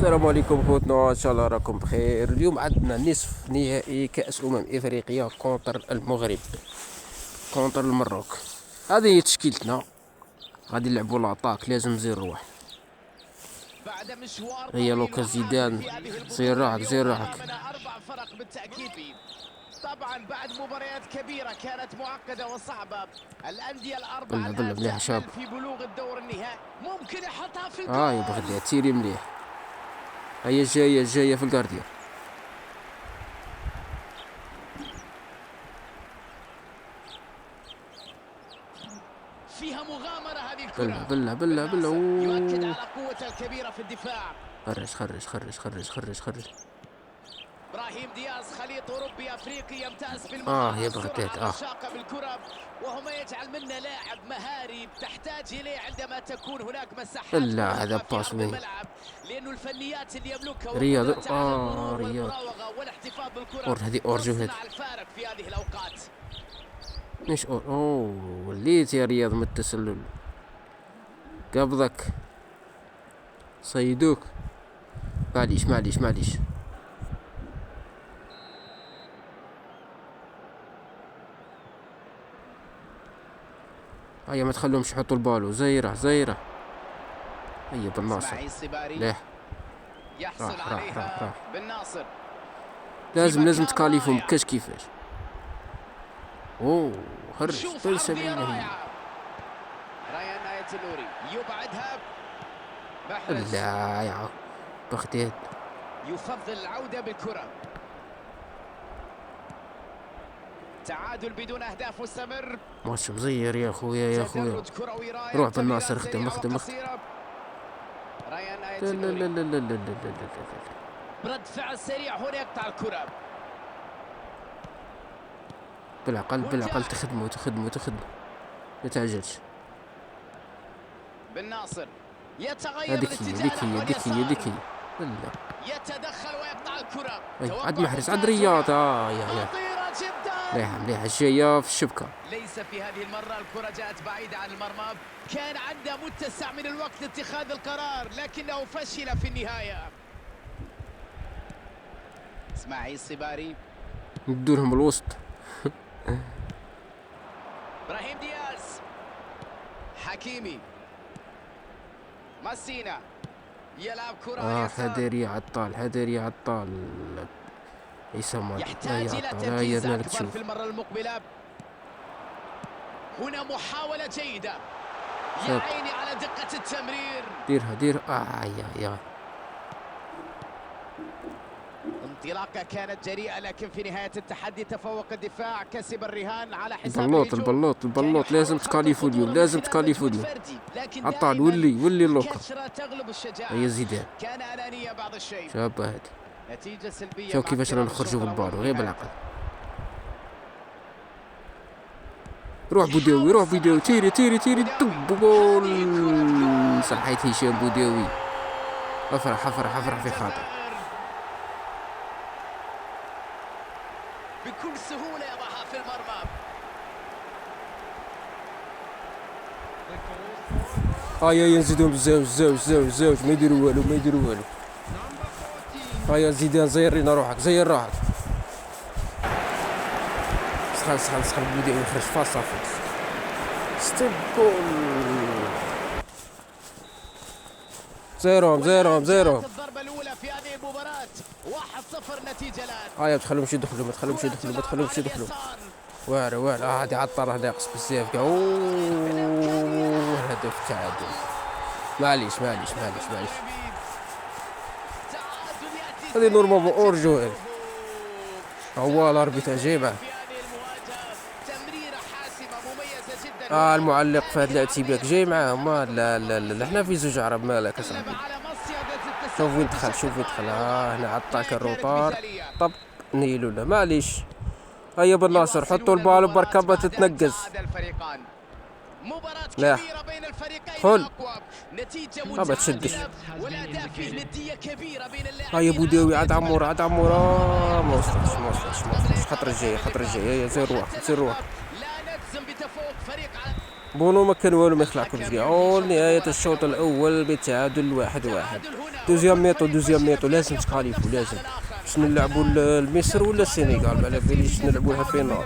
السلام عليكم خوتنا، ان شاء الله راكم بخير. اليوم عندنا نصف نهائي كأس افريقيا كونتر المغرب كونتر المروك. هذه هي تشكيلتنا، غادي نلعبوا لاطاك، لازم زير روح. هي لوكا زيدان، زير روحك زير روحك. اربع فرق بالتاكيد. طبعا بعد مباريات كبيره كانت معقده وصعبه، الانديه الاربعه بلا مليح شاب. في بلوغ الدور النهائي، ممكن يحطها في الجول. يا بغداد تيري مليح. هي جايه في الكارديان. فيها مغامره هذه الكره. بلا يؤكد على قوته الكبيره في الدفاع. خرج. ابراهيم دياز خليط اوروبي افريقي يمتاز بالمهاره. يا بغداد بالكره، وهو ما يجعل منه لاعب مهاري تحتاج اليه عندما تكون هناك مساحات. لا هذا باس مين، لانه الفنيات اللي يملكها رياض. رياض والاحتفاظ بالكره. هذه اورجو هذه الفارق في هذه الاوقات. مش وليت يا رياض من التسلل. قبضك صيدوك. معليش هيا ما تخلوهمش يحطوا البالو. زيره هيا بالناصر. ليه راح بالناصر. لازم تكاليفهم كاش كيفاش. خرج بلسه بينه هي. ريان آية النوري يبعدها. محرز لا يا بغداد يفضل العودة بالكرة. تعادل بدون أهداف مستمر. ماتش مزير يا خويا روح بالناصر. اخدم ريان آية لا. رد فعل سريع هنا يقطع الكرة. بالعقل تخدموا ما تعجلش. بالناصر يتغير. هذيك هي لا يتدخل ويقطع الكرة. عد محرز عد رياض. يا خطيرة جدا. مليحة جاية في الشبكة. ليس في هذه المرة الكرة جاءت بعيدة عن المرمى، كان عنده متسع من الوقت لاتخاذ القرار لكنه فشل في النهاية. اسماعيل الصباري ندورهم الوسط. ابراهيم دياز. حكيمي. ماسينا يلعب كرة حذر يا عطال عصام. يحتاج إلى تركيز أكبر في المرة المقبلة. هنا محاولة جيدة. يا عيني على دقة التمرير. ديرها يا انطلاقة كانت جريئة لكن في نهاية التحدي تفوق الدفاع، كسب الرهان على حساب البلوط لازم تكاليفو اليوم عطال ولي اللوكا. هي زيدان كان أنانية بعض الشيء. شابة هادي. نتيجة سلبية. شوف كيفاش رانا نخرجوا بالبالو غير بالعقل. روح بوداوي تيري دب جول. صحيت هشام بوداوي. افرح في خاطر. بكل سهولة يضعها في المرمى. ينزلون بزاوج ما يديروا والو. زيدان زير روحك. سخن بوداوي يخرج فاصا ستيب جول. زيرو. الضربة الأولى في هذه المباراة 1-0 نتيجة الآن. تخليهمش يدخلوا ما يدخلوا. واعر هادي عطار هذا يقص بزاف كاع. هدف التعادل. معليش هذه نورمالمون اورجو. هو الاربيتر جاي معاه. المعلق في هاد الاعتباك جاي معاه. ما لا حنا في زوج عرب مالك اصاحبي. شوف وين دخل. هنا عطاك الروطار طب نيلو. لا معليش. هيا بالناصر حطوا البال بركة ما تتنقز. لا خل ما تشدش. هيا بوداوي عاد عمورة ما وصلش. خطر الجاية. هيا زير روح. لا نجزم بتفوق فريق على بونو ما كان والو، ما يخلعكمش كاع. نهاية الشوط الأول بالتعادل 1-1. دوزيام ميطو لازم تكاليفو، لازم باش نلعبوا المصر ولا السنغال، ما على باليش نلعبوها فينال.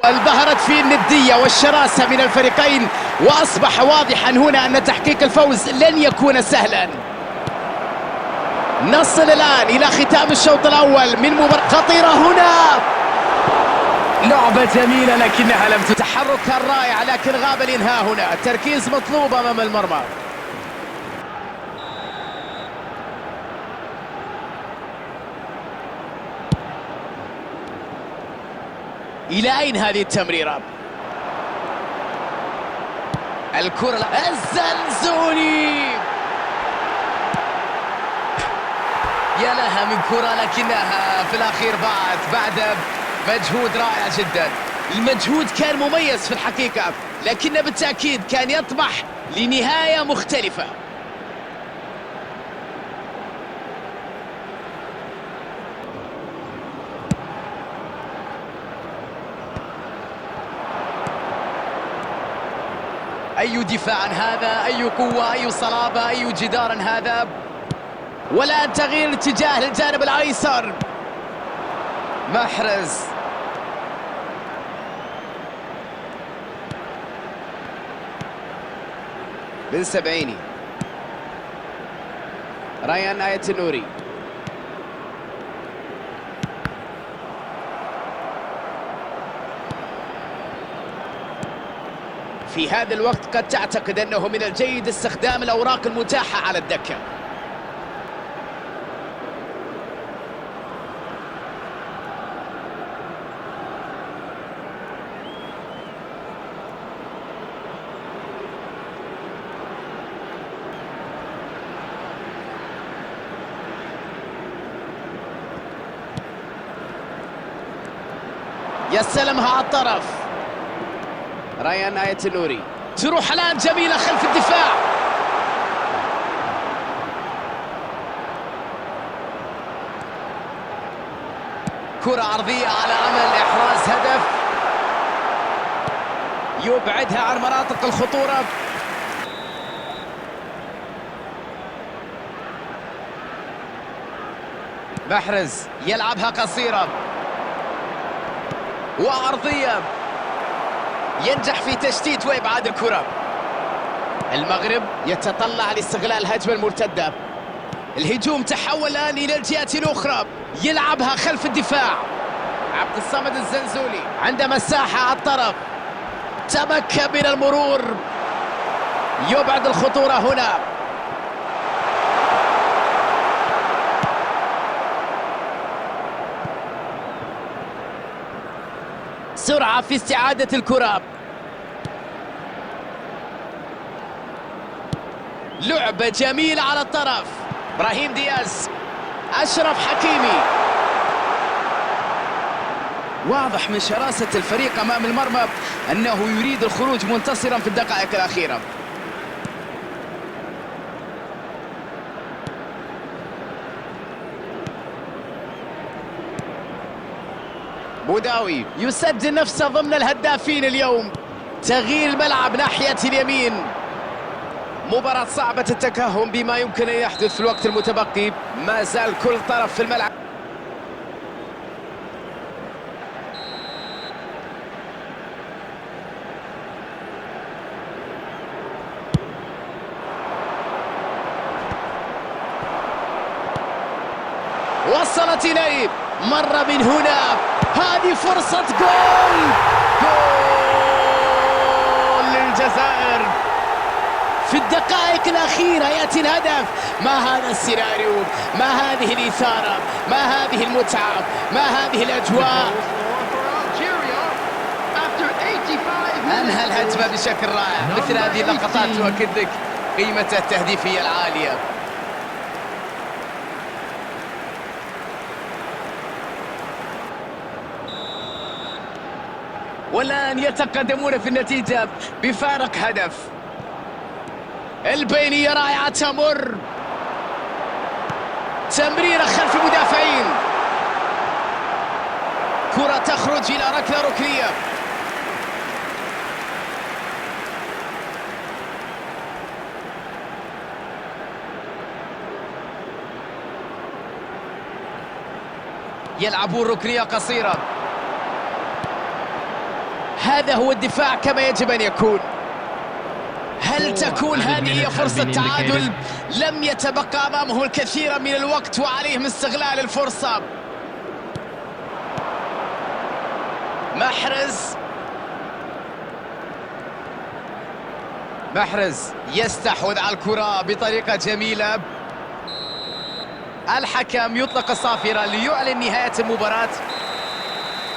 ظهرت فيه الندية والشراسة من الفريقين، وأصبح واضحا هنا أن تحقيق الفوز لن يكون سهلا. نصل الآن إلى ختام الشوط الأول من مباراة خطيرة. هنا لعبة جميلة لكنها لم تحركها الرائع، لكن غاب الإنهاء. هنا التركيز مطلوب أمام المرمى. إلى أين هذه التمريرة؟ الكرة الزنزوني، يا لها من كرة، لكنها في الأخير ضاعت بعد مجهود رائع جدا. المجهود كان مميز في الحقيقة، لكن بالتأكيد كان يطمح لنهاية مختلفة. أي دفاع هذا، أي قوة، أي صلابة، أي جدار هذا. ولا تغيير الاتجاه للجانب الأيسر. محرز، بن سبعيني، ريان آية النوري، في هذا الوقت قد تعتقد أنه من الجيد استخدام الأوراق المتاحة على الدكة. يستلمها على الطرف ريان آية النوري، تروح الآن جميلة خلف الدفاع. كرة عرضية على أمل إحراز هدف يبعدها عن مناطق الخطورة. محرز يلعبها قصيرة وعرضية، ينجح في تشتيت وإبعاد الكرة. المغرب يتطلع لاستغلال الهجمة المرتدة. الهجوم تحول الآن إلى الجهة الأخرى، يلعبها خلف الدفاع. عبد الصمد الزنزولي عنده مساحة على الطرف، تمكن من المرور، يبعد الخطورة هنا. سرعة في استعادة الكرة. لعبة جميلة على الطرف، إبراهيم دياز، أشرف حكيمي. واضح من شراسة الفريق أمام المرمى أنه يريد الخروج منتصرا في الدقائق الأخيرة. بوداوي يسجل نفسه ضمن الهدافين اليوم. تغيير الملعب ناحية اليمين. مباراة صعبة التكهن بما يمكن أن يحدث في الوقت المتبقي. ما زال كل طرف في الملعب. وصلت إليه، مر من هنا، هذه فرصة جول. جول للجزائر في الدقائق الأخيرة يأتي الهدف. ما هذا السيناريو، ما هذه الإثارة، ما هذه المتعة، ما هذه الأجواء. أنهى الهجمة بشكل رائع. مثل هذه اللقطات تؤكد لك قيمته التهديفية العالية. والآن يتقدمون في النتيجة بفارق هدف. البينية رائعة تمر، تمريرة خلف المدافعين، كرة تخرج إلى ركلة ركنية. يلعبون ركنية قصيرة. هذا هو الدفاع كما يجب أن يكون. هل تكون هذه هي فرصة تعادل؟ لم يتبقى أمامه الكثير من الوقت وعليهم استغلال الفرصة. محرز يستحوذ على الكرة بطريقة جميلة. الحكم يطلق الصافرة ليعلن نهاية المباراة.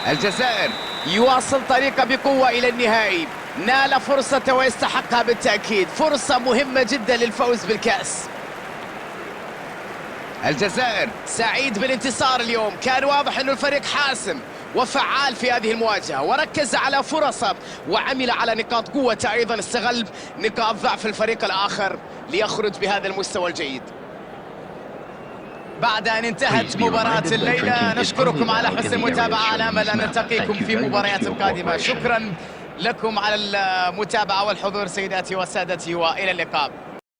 الجزائر يواصل طريقه بقوة إلى النهائي، نال فرصته ويستحقها بالتأكيد، فرصة مهمة جدا للفوز بالكأس. الجزائر سعيد بالانتصار اليوم، كان واضح أنه الفريق حاسم وفعال في هذه المواجهة وركز على فرصه وعمل على نقاط قوته، أيضا استغل نقاط ضعف الفريق الآخر ليخرج بهذا المستوى الجيد. بعد أن انتهت مباراة الليلة نشكركم على حسن المتابعة، على أمل أن نلتقيكم في مباريات قادمة. شكرا لكم على المتابعة والحضور سيداتي وسادتي، وإلى اللقاء.